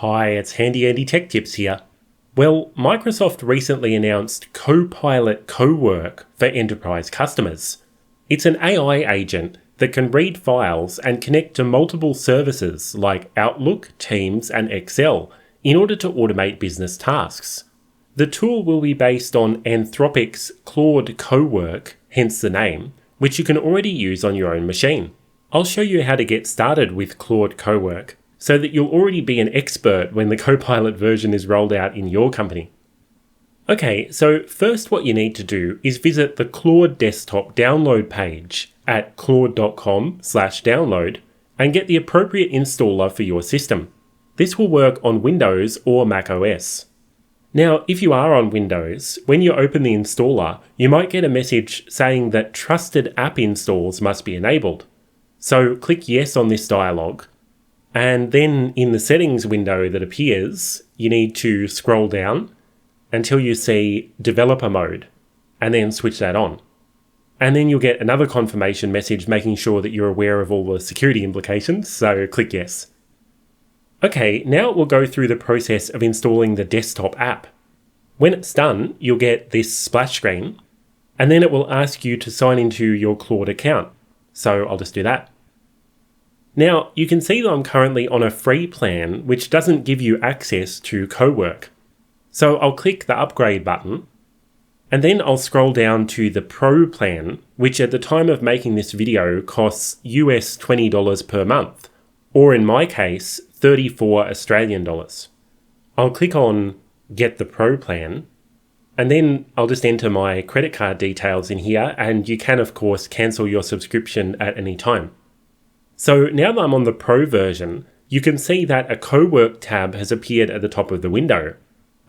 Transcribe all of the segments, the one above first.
Hi, it's Handy Andy Tech Tips here. Well, Microsoft recently announced Copilot Cowork for enterprise customers. It's an AI agent that can read files and connect to multiple services like Outlook, Teams, and Excel in order to automate business tasks. The tool will be based on Anthropic's Claude Cowork, hence the name, which you can already use on your own machine. I'll show you how to get started with Claude Cowork, so that you'll already be an expert when the Copilot version is rolled out in your company. Okay, so first what you need to do is visit the Claude desktop download page at claude.com/download and get the appropriate installer for your system. This will work on Windows or Mac OS. Now, if you are on Windows, when you open the installer, you might get a message saying that trusted app installs must be enabled. So click yes on this dialog. And then in the settings window that appears, you need to scroll down until you see developer mode and then switch that on. And then you'll get another confirmation message making sure that you're aware of all the security implications, so click yes. Okay, now we'll go through the process of installing the desktop app. When it's done, you'll get this splash screen, and then it will ask you to sign into your Claude account. So I'll just do that. Now, you can see that I'm currently on a free plan, which doesn't give you access to Cowork. So I'll click the upgrade button, and then I'll scroll down to the Pro plan, which at the time of making this video costs US $20 per month, or in my case, 34 Australian dollars. I'll click on Get the Pro plan, and then I'll just enter my credit card details in here, and you can of course cancel your subscription at any time. So now that I'm on the Pro version, you can see that a Cowork tab has appeared at the top of the window.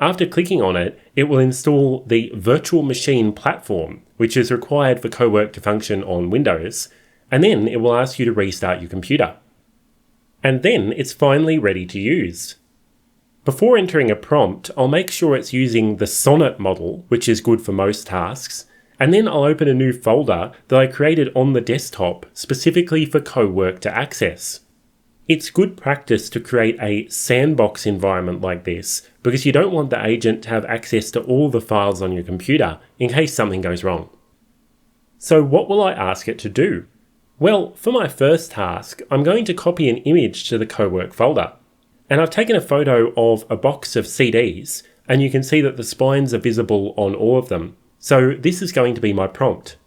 After clicking on it, it will install the virtual machine platform, which is required for Cowork to function on Windows, and then it will ask you to restart your computer. And then it's finally ready to use. Before entering a prompt, I'll make sure it's using the Sonnet model, which is good for most tasks, and then I'll open a new folder that I created on the desktop specifically for Cowork to access. It's good practice to create a sandbox environment like this because you don't want the agent to have access to all the files on your computer in case something goes wrong. So what will I ask it to do? Well, for my first task, I'm going to copy an image to the Cowork folder. And I've taken a photo of a box of CDs, and you can see that the spines are visible on all of them. So this is going to be my prompt.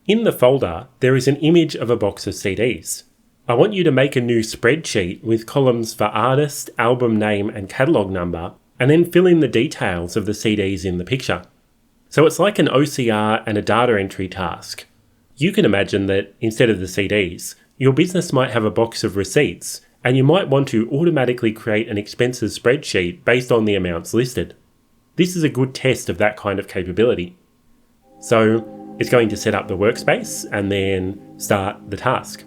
In the folder, there is an image of a box of CDs. I want you to make a new spreadsheet with columns for artist, album name, and catalog number, and then fill in the details of the CDs in the picture. So it's like an OCR and a data entry task. You can imagine that instead of the CDs, your business might have a box of receipts, and you might want to automatically create an expenses spreadsheet based on the amounts listed. This is a good test of that kind of capability. So it's going to set up the workspace and then start the task.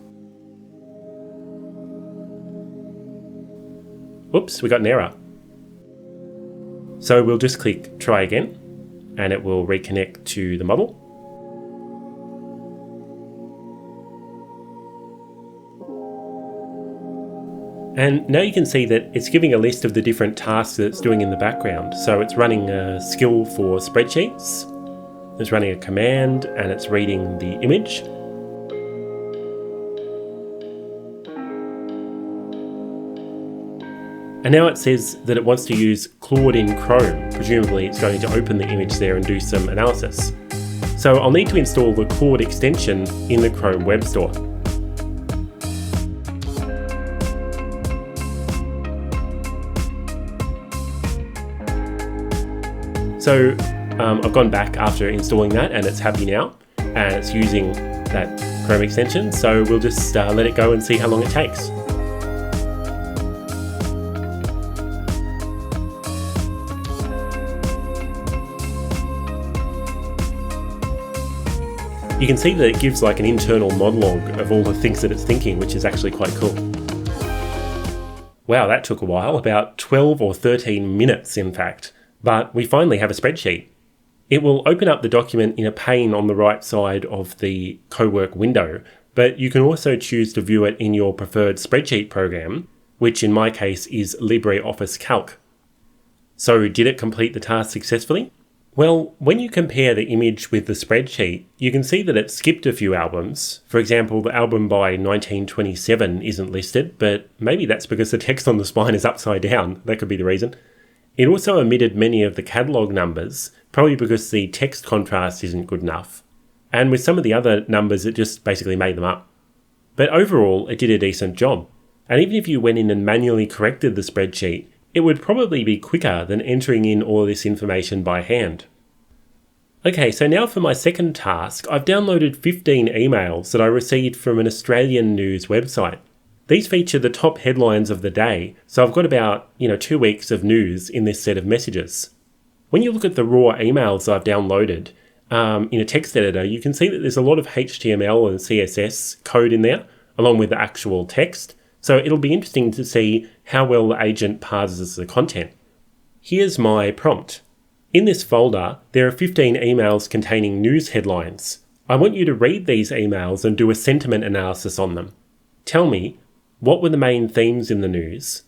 Oops, we got an error. So we'll just click try again and it will reconnect to the model. And now you can see that it's giving a list of the different tasks that it's doing in the background. So it's running a skill for spreadsheets, it's running a command, and it's reading the image. And now it says that it wants to use Claude in Chrome. Presumably it's going to open the image there and do some analysis. So I'll need to install the Claude extension in the Chrome Web Store. So I've gone back after installing that and it's happy now and it's using that Chrome extension. So we'll just let it go and see how long it takes. You can see that it gives like an internal monologue of all the things that it's thinking, which is actually quite cool. Wow, that took a while, about 12 or 13 minutes in fact. But we finally have a spreadsheet. It will open up the document in a pane on the right side of the Cowork window, but you can also choose to view it in your preferred spreadsheet program, which in my case is LibreOffice Calc. So did it complete the task successfully? Well, when you compare the image with the spreadsheet, you can see that it skipped a few albums. For example, the album by 1927 isn't listed, but maybe that's because the text on the spine is upside down. That could be the reason. It also omitted many of the catalogue numbers, probably because the text contrast isn't good enough. And with some of the other numbers, it just basically made them up. But overall, it did a decent job. And even if you went in and manually corrected the spreadsheet, it would probably be quicker than entering in all this information by hand. Okay, so now for my second task, I've downloaded 15 emails that I received from an Australian news website. These feature the top headlines of the day, so I've got about 2 weeks of news in this set of messages. When you look at the raw emails I've downloaded in a text editor, you can see that there's a lot of HTML and CSS code in there, along with the actual text. So it'll be interesting to see how well the agent parses the content. Here's my prompt. In this folder, there are 15 emails containing news headlines. I want you to read these emails and do a sentiment analysis on them. Tell me, what were the main themes in the news?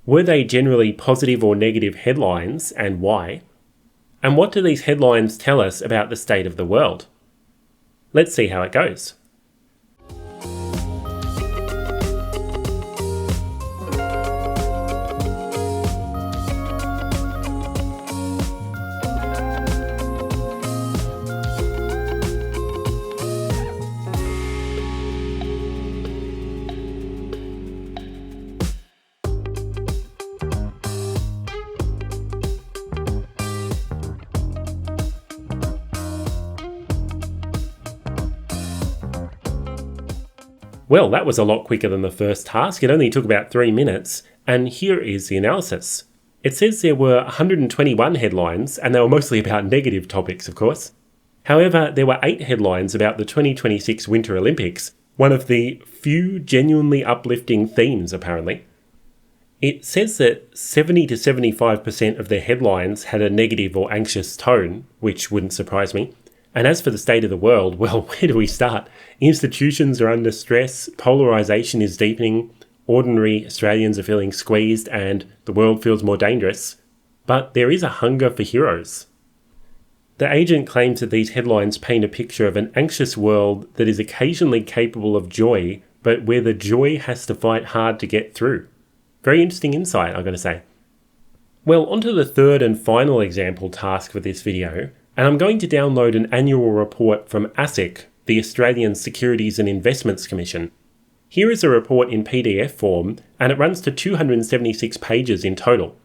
Were they generally positive or negative headlines, and why? And what do these headlines tell us about the state of the world? Let's see how it goes. Well, that was a lot quicker than the first task. It only took about 3 minutes, and here is the analysis. It says there were 121 headlines, and they were mostly about negative topics, of course. However, there were 8 headlines about the 2026 Winter Olympics, one of the few genuinely uplifting themes, apparently. It says that 70 to 75% of their headlines had a negative or anxious tone, which wouldn't surprise me. And as for the state of the world, well, where do we start? Institutions are under stress, polarisation is deepening, ordinary Australians are feeling squeezed, and the world feels more dangerous. But there is a hunger for heroes. The agent claims that these headlines paint a picture of an anxious world that is occasionally capable of joy, but where the joy has to fight hard to get through. Very interesting insight, I've got to say. Well, onto the third and final example task for this video. And I'm going to download an annual report from ASIC, the Australian Securities and Investments Commission. Here is a report in PDF form, and it runs to 276 pages in total.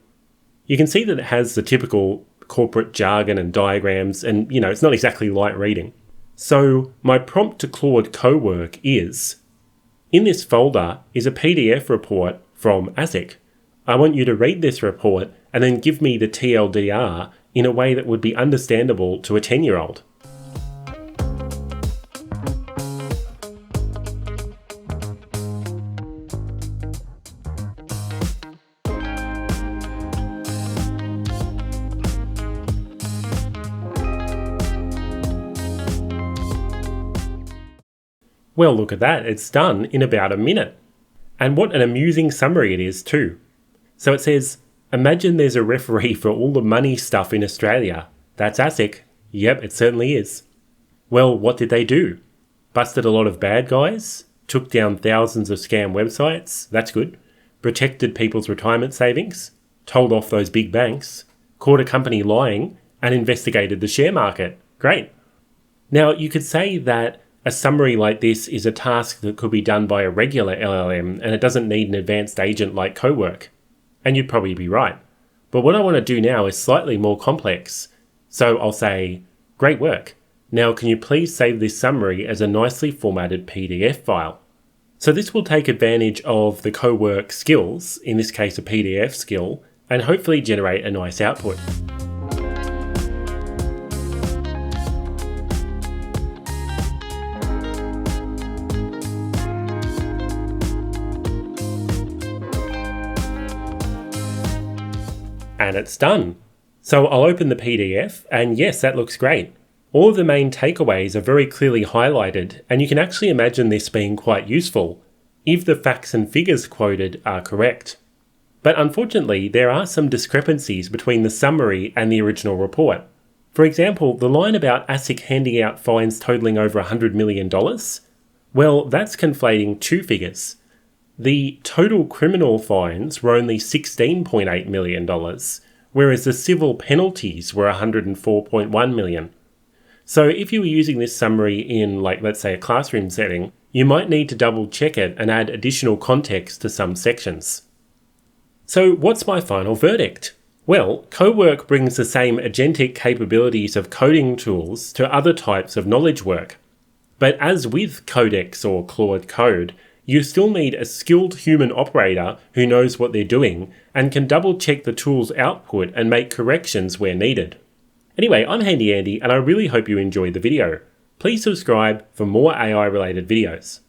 You can see that it has the typical corporate jargon and diagrams, and it's not exactly light reading. So my prompt to Claude Cowork is, in this folder is a PDF report from ASIC. I want you to read this report and then give me the TLDR in a way that would be understandable to a 10-year-old. Well, look at that, it's done in about a minute. And what an amusing summary it is too. So it says, imagine there's a referee for all the money stuff in Australia. That's ASIC. Yep, it certainly is. Well, what did they do? Busted a lot of bad guys? Took down thousands of scam websites? That's good. Protected people's retirement savings? Told off those big banks? Caught a company lying? And investigated the share market? Great. Now, you could say that a summary like this is a task that could be done by a regular LLM and it doesn't need an advanced agent like Cowork. And you'd probably be right. But what I want to do now is slightly more complex. So I'll say, great work. Now can you please save this summary as a nicely formatted PDF file? So this will take advantage of the Cowork skills, in this case a PDF skill, and hopefully generate a nice output. And it's done. So I'll open the PDF, and yes, that looks great. All of the main takeaways are very clearly highlighted, and you can actually imagine this being quite useful. if the facts and figures quoted are correct. But unfortunately, there are some discrepancies between the summary and the original report. For example, the line about ASIC handing out fines totaling over $100 million, well, that's conflating two figures. The total criminal fines were only $16.8 million, whereas the civil penalties were $104.1 million. So if you were using this summary in, let's say, a classroom setting, you might need to double check it and add additional context to some sections. So what's my final verdict? Well, Cowork brings the same agentic capabilities of coding tools to other types of knowledge work. But as with Codex or Claude Code, you still need a skilled human operator who knows what they're doing and can double check the tool's output and make corrections where needed. Anyway, I'm Handy Andy and I really hope you enjoyed the video. Please subscribe for more AI related videos.